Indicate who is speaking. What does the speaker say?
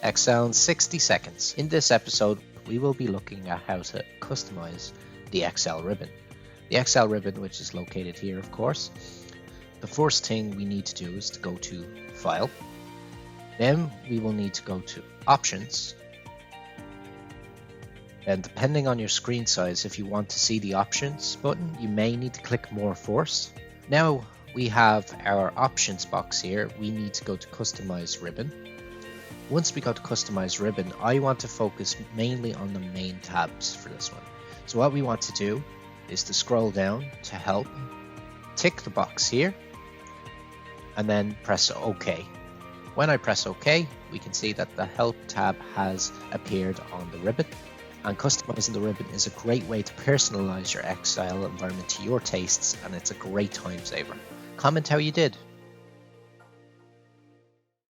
Speaker 1: Excel in 60 seconds. In this episode, we will be looking at how to customize the Excel ribbon. The Excel ribbon, which is located here, of course. The first thing we need to do is to go to File. Then we will need to go to Options. And depending on your screen size, if you want to see the Options button, you may need to click More first. Now we have our Options box here. We need to go to Customize Ribbon. Once we go to Customize Ribbon, I want to focus mainly on the main tabs for this one. So what we want to do is to scroll down to Help, tick the box here, and then press OK. When I press OK, we can see that the Help tab has appeared on the ribbon. And customizing the ribbon is a great way to personalize your Excel environment to your tastes, and it's a great time saver. Comment how you did.